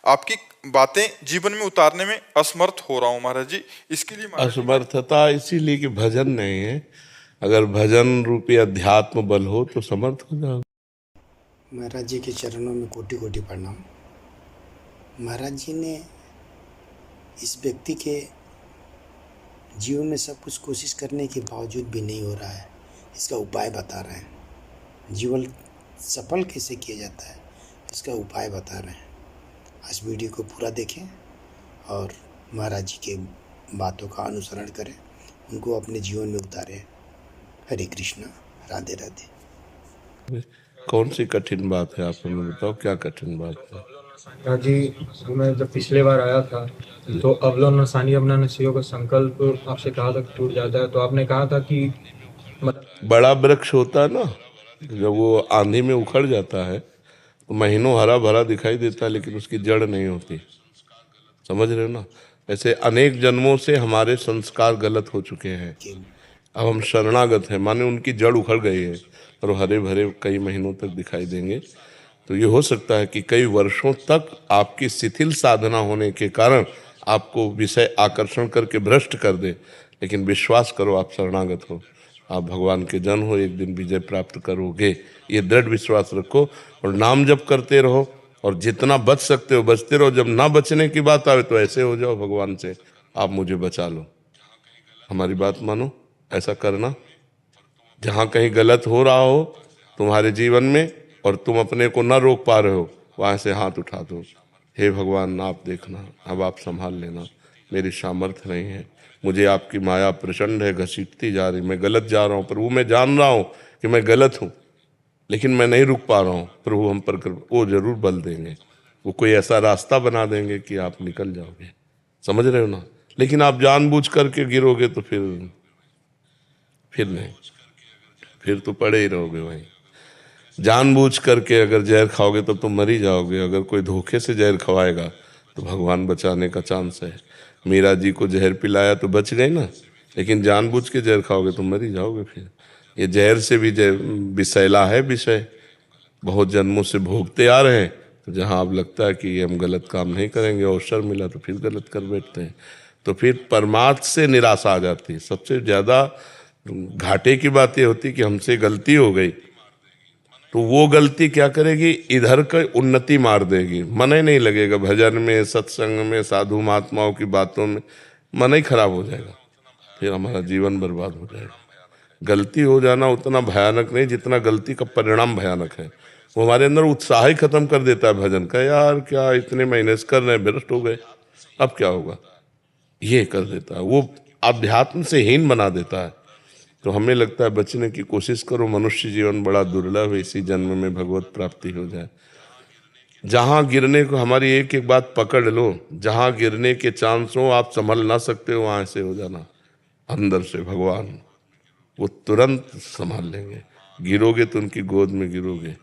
आपकी बातें जीवन में उतारने में असमर्थ हो रहा हूँ महाराज जी। इसके लिए असमर्थता इसीलिए कि भजन नहीं है। अगर भजन रूपी अध्यात्म बल हो तो समर्थ हो जाओ। महाराज जी के चरणों में कोटि कोटि प्रणाम। महाराज जी ने इस व्यक्ति के जीवन में सब कुछ कोशिश करने के बावजूद भी नहीं हो रहा है, इसका उपाय बता रहे हैं। जीवन सफल कैसे किया जाता है इसका उपाय बता रहे हैं। आज वीडियो को पूरा देखें और महाराज जी के बातों का अनुसरण करें, उनको अपने जीवन में उतारें। हरे कृष्णा, राधे राधे। कौन सी कठिन बात है, आप हमें बताओ क्या कठिन बात है? हाँ जी, मैं जब पिछले बार आया था तो अवलोन नसानी अपना नशियों का संकल्प आपसे कहा था टूट जाता है, तो आपने कहा था कि बड़ा वृक्ष होता है ना, जब वो आंधी में उखड़ जाता है तो महीनों हरा भरा दिखाई देता है, लेकिन उसकी जड़ नहीं होती। समझ रहे हो ना? ऐसे अनेक जन्मों से हमारे संस्कार गलत हो चुके हैं। अब हम शरणागत हैं, माने उनकी जड़ उखड़ गई है और हरे भरे कई महीनों तक दिखाई देंगे। तो ये हो सकता है कि कई वर्षों तक आपकी शिथिल साधना होने के कारण आपको विषय आकर्षण करके भ्रष्ट कर दे, लेकिन विश्वास करो आप शरणागत हो, आप भगवान के जन हो, एक दिन विजय प्राप्त करोगे, ये दृढ़ विश्वास रखो और नाम जप करते रहो और जितना बच सकते हो बचते रहो। जब ना बचने की बात आवे तो ऐसे हो जाओ भगवान से, आप मुझे बचा लो, हमारी बात मानो। ऐसा करना, जहाँ कहीं गलत हो रहा हो तुम्हारे जीवन में और तुम अपने को न रोक पा रहे हो, वहाँ से हाथ उठा दो, हे भगवान आप देखना, अब आप संभाल लेना, मेरी सामर्थ्य नहीं है, मुझे आपकी माया प्रचंड है, घसीटती जा रही, मैं गलत जा रहा हूँ प्रभु, मैं जान रहा हूँ कि मैं गलत हूँ, लेकिन मैं नहीं रुक पा रहा हूँ प्रभु, हम पर वो जरूर बल देंगे, वो कोई ऐसा रास्ता बना देंगे कि आप निकल जाओगे। समझ रहे हो ना? लेकिन आप जानबूझ करके गिरोगे तो फिर नहीं, फिर तो पड़े ही रहोगे वहीं। जानबूझ करके अगर जहर खाओगे तो तुम मर ही जाओगे। अगर कोई धोखे से जहर खवाएगा तो भगवान बचाने का चांस है। मीरा जी को जहर पिलाया तो बच गए ना, लेकिन जानबूझ के जहर खाओगे तो मर ही जाओगे। फिर ये जहर से भी विषैला है विषय, बहुत जन्मों से भोगते आ रहे हैं, तो जहाँ अब लगता है कि हम गलत काम नहीं करेंगे, अवसर मिला तो फिर गलत कर बैठते हैं, तो फिर परमार्थ से निराशा आ जाती है। सबसे ज़्यादा घाटे की बात ये होती कि हमसे गलती हो गई, तो वो गलती क्या करेगी, इधर का उन्नति मार देगी, मन ही नहीं लगेगा भजन में, सत्संग में, साधु महात्माओं की बातों में, मन ही खराब हो जाएगा, फिर हमारा जीवन बर्बाद हो जाएगा। गलती हो जाना उतना भयानक नहीं जितना गलती का परिणाम भयानक है। वो हमारे अंदर उत्साह ही खत्म कर देता है भजन का, यार क्या इतने महीने से कर रहे हैं, भ्रष्ट हो गए, अब क्या होगा, ये कर देता है, वो अध्यात्म से हीन बना देता है। तो हमें लगता है बचने की कोशिश करो, मनुष्य जीवन बड़ा दुर्लभ है, इसी जन्म में भगवत प्राप्ति हो जाए। जहाँ गिरने को, हमारी एक एक बात पकड़ लो, जहाँ गिरने के चांस हो आप संभल ना सकते हो, वहाँ से हो जाना, अंदर से भगवान वो तुरंत संभाल लेंगे। गिरोगे तो उनकी गोद में गिरोगे।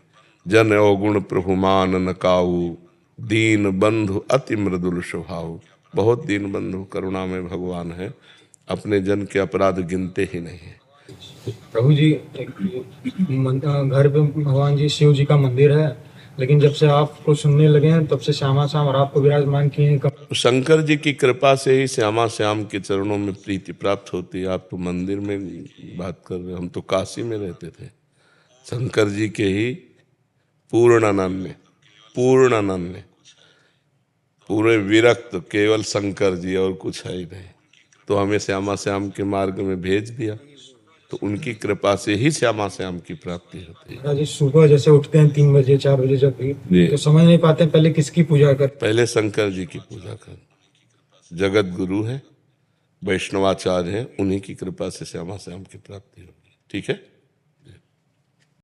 जन अवगुण प्रभु मान न काऊ, दीन बंधु अति मृदुल स्वभाव। बहुत दीन बंधु करुणा में भगवान है, अपने जन के अपराध गिनते ही नहीं है। प्रभु जी घर पे भगवान जी शिव जी का मंदिर है, लेकिन जब से आपको सुनने लगे हैं तब से श्यामा श्याम और आपको विराजमान किए हैं। शंकर जी की कृपा से ही श्यामा श्याम के चरणों में प्रीति प्राप्त होती है। आप तो मंदिर में बात कर रहे, हम तो काशी में रहते थे। शंकर जी के ही पूर्णानंद ने पूरे विरक्त केवल शंकर जी और कुछ है ही नहीं, तो हमें श्यामा श्याम के मार्ग में भेज दिया, तो उनकी कृपा से ही श्यामा श्याम की प्राप्ति होती है। जी सुबह जैसे उठते हैं 3 बजे 4 बजे जब भी, तो समझ नहीं पाते पहले किसकी पूजा कर, पहले शंकर जी की पूजा कर, जगत गुरु है, वैष्णवाचार्य हैं, उन्हीं की कृपा से श्यामा श्याम की प्राप्ति होगी। ठीक है।